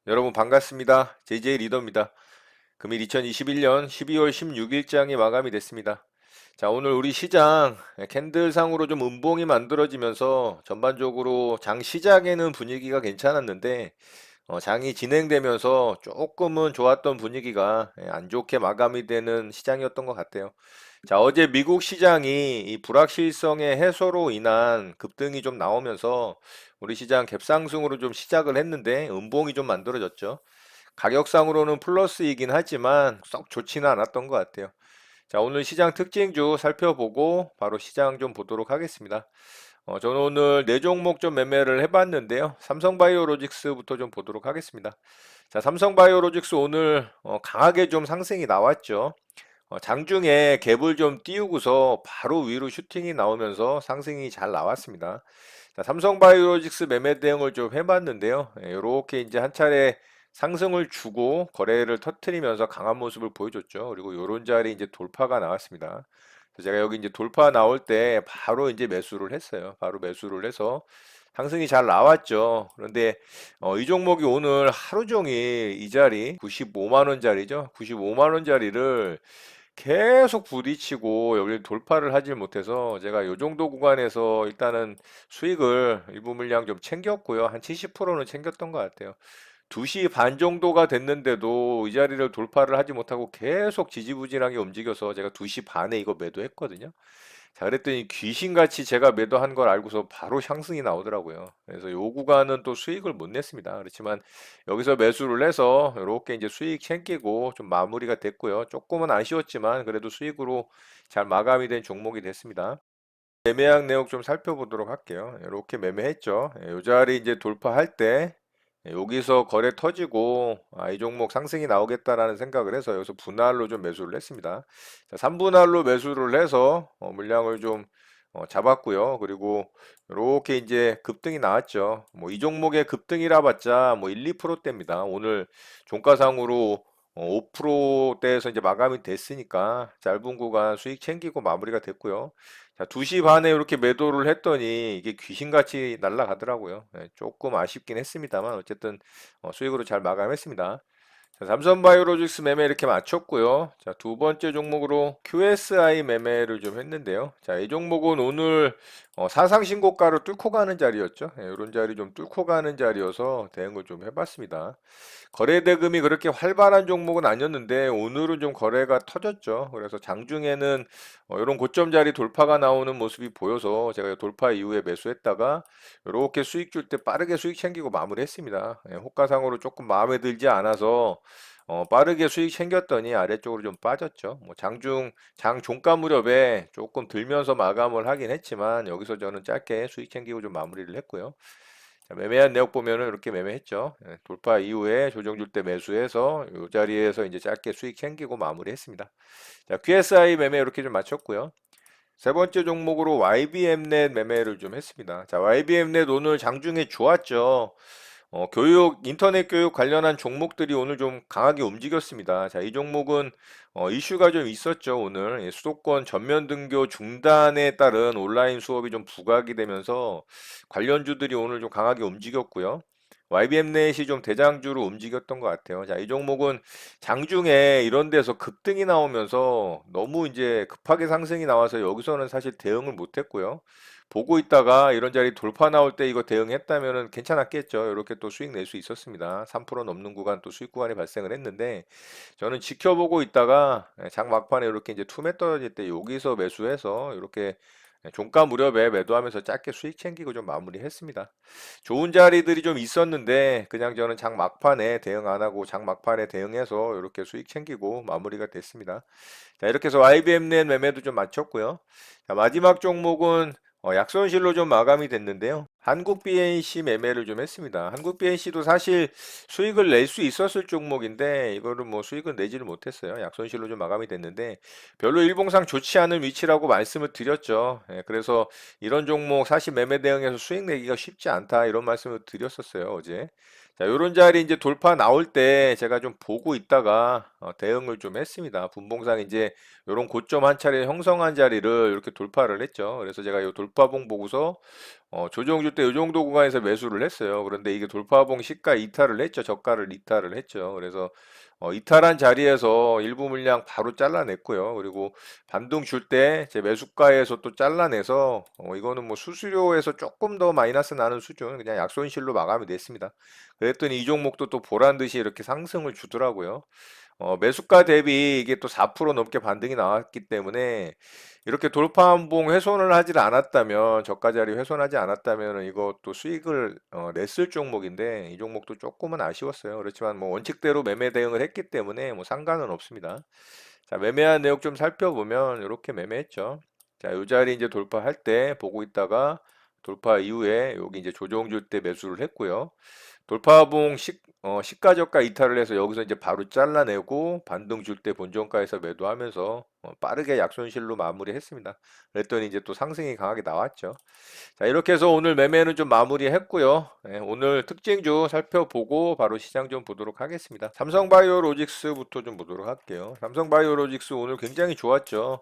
여러분 반갑습니다. JJ 리더입니다. 금일 2021년 12월 16일장이 마감이 됐습니다. 자, 오늘 우리 시장 캔들상으로 좀 음봉이 만들어지면서 전반적으로 장 시작에는 분위기가 괜찮았는데 장이 진행되면서 조금은 좋았던 분위기가 안 좋게 마감이 되는 시장이었던 것 같아요. 자, 어제 미국 시장이 이 불확실성의 해소로 인한 급등이 좀 나오면서 우리 시장 갭상승으로 좀 시작을 했는데 음봉이 좀 만들어졌죠. 가격상으로는 플러스이긴 하지만 썩 좋지는 않았던 것 같아요. 자, 오늘 시장 특징주 살펴보고 바로 시장 좀 보도록 하겠습니다. 저는 오늘 네 종목 좀 매매를 해봤는데요. 삼성바이오로직스부터 좀 보도록 하겠습니다. 자, 삼성바이오로직스 오늘 강하게 좀 상승이 나왔죠. 장중에 갭을 좀 띄우고서 바로 위로 슈팅이 나오면서 상승이 잘 나왔습니다. 자, 삼성바이오로직스 매매 대응을 좀 해봤는데요. 이렇게 이제 한 차례 상승을 주고 거래를 터트리면서 강한 모습을 보여줬죠. 그리고 요런 자리 이제 돌파가 나왔습니다. 그래서 제가 여기 이제 돌파 나올 때 바로 이제 매수를 했어요. 바로 매수를 해서 상승이 잘 나왔죠. 그런데 이 종목이 오늘 하루 종일 이 자리 95만 원짜리죠. 95만 원짜리를 계속 부딪히고 여기 돌파를 하질 못해서 제가 이 정도 구간에서 일단은 수익을 일부 물량 좀 챙겼고요. 한 70%는 챙겼던 것 같아요. 2시 반 정도가 됐는데도 이 자리를 돌파를 하지 못하고 계속 지지부진하게 움직여서 제가 2시 반에 이거 매도했거든요. 자, 그랬더니 귀신같이 제가 매도한 걸 알고서 바로 상승이 나오더라고요. 그래서 요 구간은 또 수익을 못 냈습니다. 그렇지만 여기서 매수를 해서 이렇게 이제 수익 챙기고 좀 마무리가 됐고요. 조금은 아쉬웠지만 그래도 수익으로 잘 마감이 된 종목이 됐습니다. 매매한 내용 좀 살펴보도록 할게요. 이렇게 매매했죠. 이 자리 이제 돌파할 때 여기서 거래 터지고 이 종목 상승이 나오겠다라는 생각을 해서 여기서 분할로 좀 매수를 했습니다. 자, 3분할로 매수를 해서 물량을 좀 잡았고요. 그리고 이렇게 이제 급등이 나왔죠. 뭐 이 종목의 급등이라 봤자 뭐 1, 2%대입니다. 오늘 종가상으로 5%대에서 이제 마감이 됐으니까 짧은 구간 수익 챙기고 마무리가 됐고요. 자, 2시 반에 이렇게 매도를 했더니 이게 귀신같이 날아가더라고요. 조금 아쉽긴 했습니다만 어쨌든 수익으로 잘 마감했습니다. 자, 삼성바이오로직스 매매 이렇게 마쳤고요. 자, 두 번째 종목으로 QSI 매매를 좀 했는데요. 자, 이 종목은 오늘 사상 신고가를 뚫고 가는 자리였죠. 이런 자리 좀 뚫고 가는 자리여서 대응을 좀 해봤습니다. 거래 대금이 그렇게 활발한 종목은 아니었는데 오늘은 좀 거래가 터졌죠. 그래서 장중에는 이런 고점 자리 돌파가 나오는 모습이 보여서 제가 돌파 이후에 매수했다가 이렇게 수익 줄 때 빠르게 수익 챙기고 마무리했습니다. 호가상으로 조금 마음에 들지 않아서 빠르게 수익 챙겼더니 아래쪽으로 좀 빠졌죠. 뭐 장 종가 무렵에 조금 들면서 마감을 하긴 했지만 여기서 저는 짧게 수익 챙기고 좀 마무리를 했고요. 자, 매매한 내역 보면은 이렇게 매매했죠. 돌파 이후에 조정 줄 때 매수해서 이 자리에서 이제 짧게 수익 챙기고 마무리했습니다. 자, QSI 매매 이렇게 좀 마쳤고요. 세 번째 종목으로 YBM넷 매매를 좀 했습니다. 자, YBM넷 오늘 장중에 좋았죠. 인터넷 교육 관련한 종목들이 오늘 좀 강하게 움직였습니다. 자, 이 종목은 이슈가 좀 있었죠, 오늘. 수도권 전면 등교 중단에 따른 온라인 수업이 좀 부각이 되면서 관련주들이 오늘 좀 강하게 움직였고요. YBM넷이 좀 대장주로 움직였던 것 같아요. 자, 이 종목은 장중에 이런 데서 급등이 나오면서 너무 이제 급하게 상승이 나와서 여기서는 사실 대응을 못 했고요. 보고 있다가 이런 자리 돌파 나올 때 이거 대응했다면은 괜찮았겠죠. 이렇게 또 수익 낼 수 있었습니다. 3% 넘는 구간 또 수익 구간이 발생을 했는데 저는 지켜보고 있다가 장 막판에 이렇게 이제 투매 떨어질 때 여기서 매수해서 이렇게 종가 무렵에 매도하면서 짧게 수익 챙기고 좀 마무리했습니다. 좋은 자리들이 좀 있었는데 그냥 저는 장 막판에 대응 안 하고 장 막판에 대응해서 이렇게 수익 챙기고 마무리가 됐습니다. 자, 이렇게 해서 IBM넷 매매도 좀 마쳤고요. 자, 마지막 종목은 약손실로 좀 마감이 됐는데요. 한국 BNC 매매를 좀 했습니다. 한국 BNC도 사실 수익을 낼 수 있었을 종목인데 이거를 뭐 수익은 내지를 못했어요. 약손실로 좀 마감이 됐는데 별로 일봉상 좋지 않은 위치라고 말씀을 드렸죠. 그래서 이런 종목 사실 매매 대응해서 수익 내기가 쉽지 않다 이런 말씀을 드렸었어요, 어제. 자, 요런 자리 이제 돌파 나올 때 제가 좀 보고 있다가 대응을 좀 했습니다. 분봉상 이제 요런 고점 한 차례 형성한 자리를 이렇게 돌파를 했죠. 그래서 제가 이 돌파봉 보고서 조정주 때 이 정도 구간에서 매수를 했어요. 그런데 이게 돌파봉 시가 이탈을 했죠. 저가를 이탈을 했죠. 그래서 이탈한 자리에서 일부 물량 바로 잘라냈고요. 그리고 반등 줄 때 제 매수가에서 또 잘라내서 이거는 뭐 수수료에서 조금 더 마이너스 나는 수준 그냥 약손실로 마감이 됐습니다. 그랬더니 이 종목도 또 보란 듯이 이렇게 상승을 주더라고요. 매수가 대비 이게 또 4% 넘게 반등이 나왔기 때문에 이렇게 돌파한봉 훼손을 하지 않았다면 저가 자리 훼손하지 않았다면 이것도 수익을 냈을 종목인데 이 종목도 조금은 아쉬웠어요. 그렇지만 뭐 원칙대로 매매 대응을 했기 때문에 뭐 상관은 없습니다. 자, 매매한 내역 좀 살펴보면 이렇게 매매했죠. 자, 이 자리 이제 돌파할 때 보고 있다가 돌파 이후에 여기 이제 조정 줄 때 매수를 했고요. 돌파봉 시가저가 이탈을 해서 여기서 이제 바로 잘라내고 반등 줄 때 본전가에서 매도하면서 빠르게 약손실로 마무리했습니다. 그랬더니 이제 또 상승이 강하게 나왔죠. 자, 이렇게 해서 오늘 매매는 좀 마무리했고요. 예, 오늘 특징주 살펴보고 바로 시장 좀 보도록 하겠습니다. 삼성바이오로직스부터 좀 보도록 할게요. 삼성바이오로직스 오늘 굉장히 좋았죠.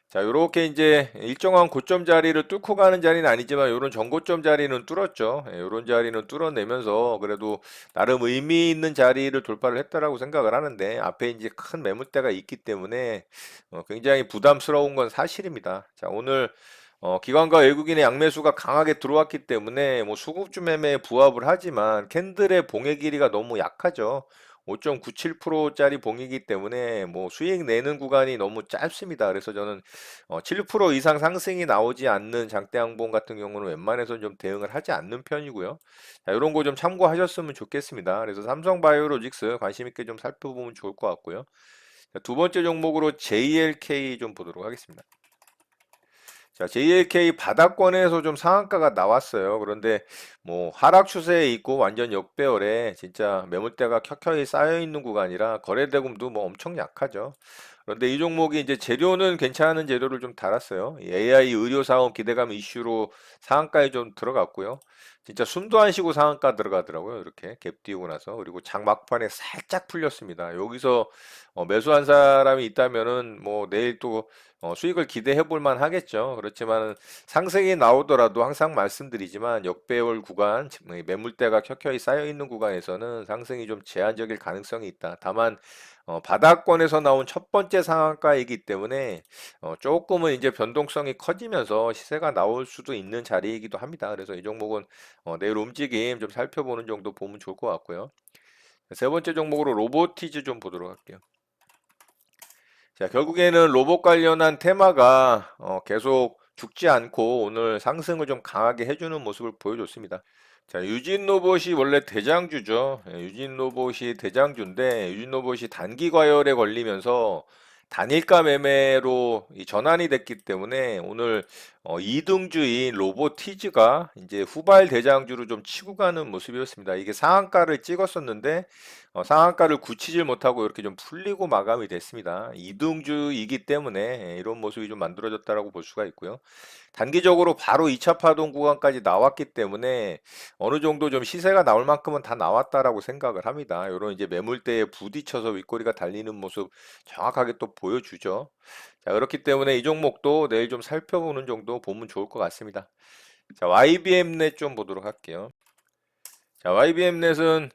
자, 요렇게 이제 일정한 고점 자리를 뚫고 가는 자리는 아니지만 요런 전고점 자리는 뚫었죠. 예, 요런 자리는 뚫어내면서 그래도 나름 의미 있는 자리를 돌파를 했다라고 생각을 하는데 앞에 이제 큰 매물대가 있기 때문에 굉장히 부담스러운 건 사실입니다. 자, 오늘 기관과 외국인의 양매수가 강하게 들어왔기 때문에 뭐 수급주 매매에 부합을 하지만 캔들의 봉의 길이가 너무 약하죠. 5.97%짜리 봉이기 때문에 뭐 수익 내는 구간이 너무 짧습니다. 그래서 저는 7% 이상 상승이 나오지 않는 장대 양봉 같은 경우는 웬만해서 좀 대응을 하지 않는 편이고요. 자, 이런 거 좀 참고하셨으면 좋겠습니다. 그래서 삼성바이오로직스 관심 있게 좀 살펴보면 좋을 것 같고요. 자, 두 번째 종목으로 JLK 좀 보도록 하겠습니다. 자, JLK 바닥권에서 좀 상한가가 나왔어요. 그런데 뭐 하락 추세에 있고 완전 역배열에 진짜 매물대가 켜켜이 쌓여 있는 구간이라 거래대금도 뭐 엄청 약하죠. 그런데 이 종목이 이제 재료는 괜찮은 재료를 좀 달았어요. 이 AI 의료 사업 기대감 이슈로 상한가에 좀 들어갔고요. 진짜 숨도 안 쉬고 상한가 들어가더라고요. 이렇게 갭 띄우고 나서. 그리고 장 막판에 살짝 풀렸습니다. 여기서 매수한 사람이 있다면은 뭐 내일 또 수익을 기대해 볼 만 하겠죠. 그렇지만 상승이 나오더라도 항상 말씀드리지만 역배열 구간, 즉 매물대가 켜켜이 쌓여 있는 구간에서는 상승이 좀 제한적일 가능성이 있다. 다만 바닥권에서 나온 첫 번째 상한가이기 때문에 조금은 이제 변동성이 커지면서 시세가 나올 수도 있는 자리이기도 합니다. 그래서 이 종목은 내일 움직임 좀 살펴보는 정도 보면 좋을 것 같고요. 세 번째 종목으로 로보티즈 좀 보도록 할게요. 자, 결국에는 로봇 관련한 테마가 계속 죽지 않고 오늘 상승을 좀 강하게 해주는 모습을 보여줬습니다. 자, 유진 로봇이 원래 대장주죠. 예, 유진 로봇이 대장주인데 유진 로봇이 단기 과열에 걸리면서 단일가 매매로 이 전환이 됐기 때문에 오늘 2등주인 로보티즈가 이제 후발 대장주로 좀 치고 가는 모습이었습니다. 이게 상한가를 찍었었는데 상한가를 굳히질 못하고 이렇게 좀 풀리고 마감이 됐습니다. 2등주이기 때문에 이런 모습이 좀 만들어졌다라고 볼 수가 있고요. 단기적으로 바로 2차 파동 구간까지 나왔기 때문에 어느 정도 좀 시세가 나올 만큼은 다 나왔다라고 생각을 합니다. 이런 이제 매물대에 부딪혀서 윗꼬리가 달리는 모습 정확하게 또 보여주죠. 자, 그렇기 때문에 이 종목도 내일 좀 살펴보는 정도 보면 좋을 것 같습니다. 자, YBM넷 좀 보도록 할게요. 자, YBM넷은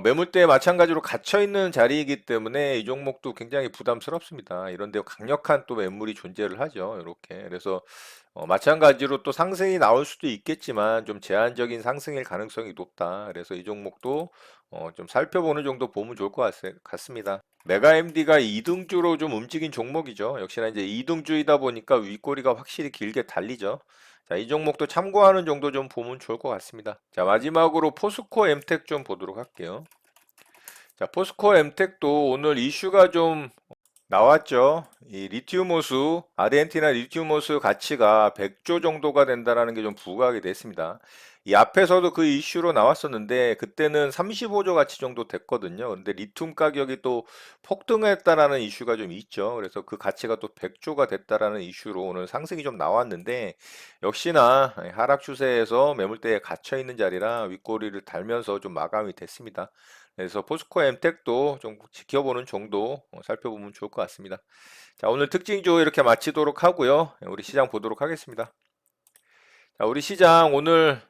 매물대에 마찬가지로 갇혀 있는 자리이기 때문에 이 종목도 굉장히 부담스럽습니다. 이런데 강력한 또 매물이 존재를 하죠. 이렇게. 그래서 마찬가지로 또 상승이 나올 수도 있겠지만 좀 제한적인 상승일 가능성이 높다. 그래서 이 종목도 좀 살펴보는 정도 보면 좋을 것 같습니다. 메가MD가 2등주로 좀 움직인 종목이죠. 역시나 이제 2등주이다 보니까 윗꼬리가 확실히 길게 달리죠. 자, 이 종목도 참고하는 정도 좀 보면 좋을 것 같습니다. 자, 마지막으로 포스코 엠텍 좀 보도록 할게요. 자, 포스코 엠텍도 오늘 이슈가 좀 나왔죠. 이 리튬 호수, 아르헨티나 리튬 호수 가치가 100조 정도가 된다라는 게 좀 부각이 됐습니다. 이 앞에서도 그 이슈로 나왔었는데 그때는 35조 가치 정도 됐거든요. 근데 리튬 가격이 또 폭등했다라는 이슈가 좀 있죠. 그래서 그 가치가 또 100조가 됐다라는 이슈로 오늘 상승이 좀 나왔는데 역시나 하락 추세에서 매물대에 갇혀 있는 자리라 윗꼬리를 달면서 좀 마감이 됐습니다. 그래서 포스코 엠텍도 좀 지켜보는 정도 살펴보면 좋을 것 같습니다. 자, 오늘 특징주 이렇게 마치도록 하고요. 우리 시장 보도록 하겠습니다. 자, 우리 시장 오늘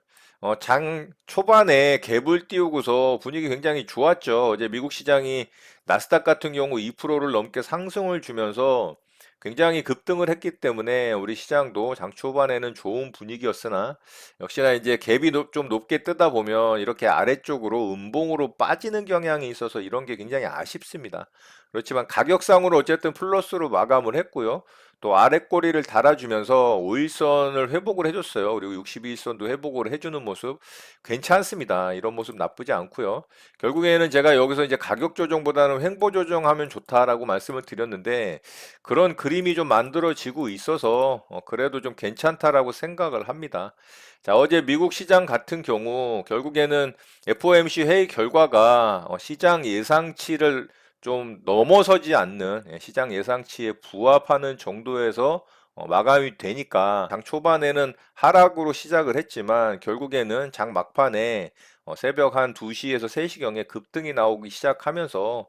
장 초반에 갭을 띄우고서 분위기 굉장히 좋았죠. 어제 미국 시장이 나스닥 같은 경우 2%를 넘게 상승을 주면서 굉장히 급등을 했기 때문에 우리 시장도 장 초반에는 좋은 분위기였으나 역시나 이제 갭이 좀 높게 뜨다 보면 이렇게 아래쪽으로 음봉으로 빠지는 경향이 있어서 이런 게 굉장히 아쉽습니다. 그렇지만 가격상으로 어쨌든 플러스로 마감을 했고요. 또 아랫꼬리를 달아주면서 5일선을 회복을 해줬어요. 그리고 62일선도 회복을 해주는 모습 괜찮습니다. 이런 모습 나쁘지 않고요. 결국에는 제가 여기서 이제 가격 조정보다는 횡보 조정하면 좋다라고 말씀을 드렸는데 그런 그림이 좀 만들어지고 있어서 그래도 좀 괜찮다라고 생각을 합니다. 자, 어제 미국 시장 같은 경우 결국에는 FOMC 회의 결과가 시장 예상치를 좀 넘어서지 않는 시장 예상치에 부합하는 정도에서 마감이 되니까 장 초반에는 하락으로 시작을 했지만 결국에는 장 막판에 새벽 한 2시에서 3시경에 급등이 나오기 시작하면서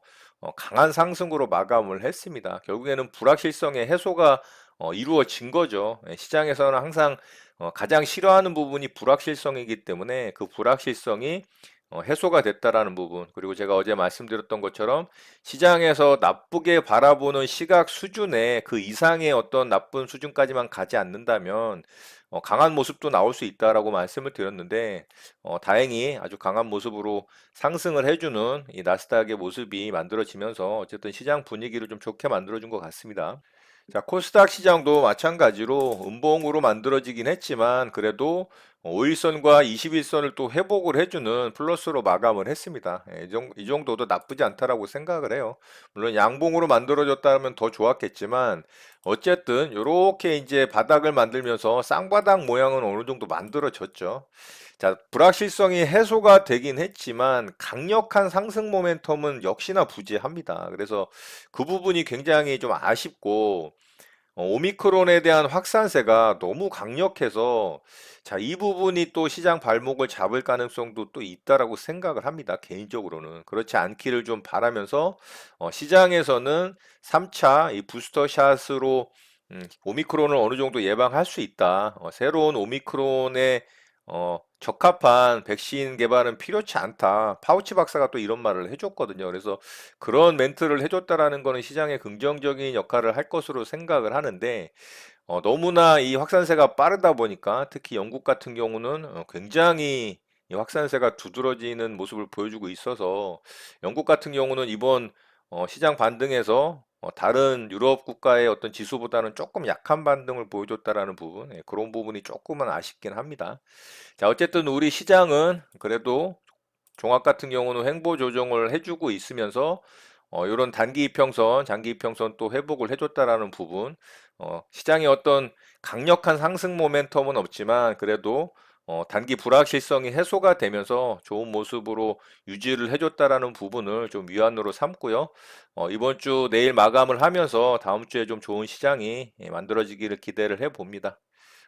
강한 상승으로 마감을 했습니다. 결국에는 불확실성의 해소가 이루어진 거죠. 시장에서는 항상 가장 싫어하는 부분이 불확실성이기 때문에 그 불확실성이 해소가 됐다라는 부분, 그리고 제가 어제 말씀드렸던 것처럼 시장에서 나쁘게 바라보는 시각 수준에 그 이상의 어떤 나쁜 수준까지만 가지 않는다면 강한 모습도 나올 수 있다라고 말씀을 드렸는데 다행히 아주 강한 모습으로 상승을 해주는 이 나스닥의 모습이 만들어지면서 어쨌든 시장 분위기를 좀 좋게 만들어준 것 같습니다. 자, 코스닥 시장도 마찬가지로 음봉으로 만들어지긴 했지만 그래도 5일선과 21선을 또 회복을 해주는 플러스로 마감을 했습니다. 이 정도도 나쁘지 않다라고 생각을 해요. 물론 양봉으로 만들어졌다면 더 좋았겠지만 어쨌든 이렇게 이제 바닥을 만들면서 쌍바닥 모양은 어느 정도 만들어졌죠. 자, 불확실성이 해소가 되긴 했지만 강력한 상승 모멘텀은 역시나 부재합니다. 그래서 그 부분이 굉장히 좀 아쉽고 오미크론에 대한 확산세가 너무 강력해서 자, 이 부분이 또 시장 발목을 잡을 가능성도 또 있다라고 생각을 합니다. 개인적으로는. 그렇지 않기를 좀 바라면서 시장에서는 3차 이 부스터 샷으로 오미크론을 어느 정도 예방할 수 있다. 새로운 오미크론의 적합한 백신 개발은 필요치 않다. 파우치 박사가 또 이런 말을 해줬거든요. 그래서 그런 멘트를 해줬다라는 거는 시장에 긍정적인 역할을 할 것으로 생각을 하는데 너무나 이 확산세가 빠르다 보니까 특히 영국 같은 경우는 굉장히 이 확산세가 두드러지는 모습을 보여주고 있어서 영국 같은 경우는 이번 시장 반등에서 다른 유럽 국가의 어떤 지수보다는 조금 약한 반등을 보여줬다라는 부분, 그런 부분이 조금은 아쉽긴 합니다. 자, 어쨌든 우리 시장은 그래도 종합 같은 경우는 횡보 조정을 해주고 있으면서 이런 단기 이평선, 장기 이평선 또 회복을 해줬다라는 부분, 시장의 어떤 강력한 상승 모멘텀은 없지만 그래도 단기 불확실성이 해소가 되면서 좋은 모습으로 유지를 해줬다라는 부분을 좀 위안으로 삼고요. 이번 주 내일 마감을 하면서 다음 주에 좀 좋은 시장이 만들어지기를 기대를 해봅니다.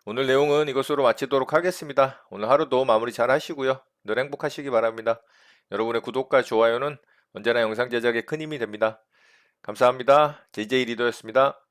오늘 내용은 이것으로 마치도록 하겠습니다. 오늘 하루도 마무리 잘 하시고요. 늘 행복하시기 바랍니다. 여러분의 구독과 좋아요는 언제나 영상 제작에 큰 힘이 됩니다. 감사합니다. JJ 리더였습니다.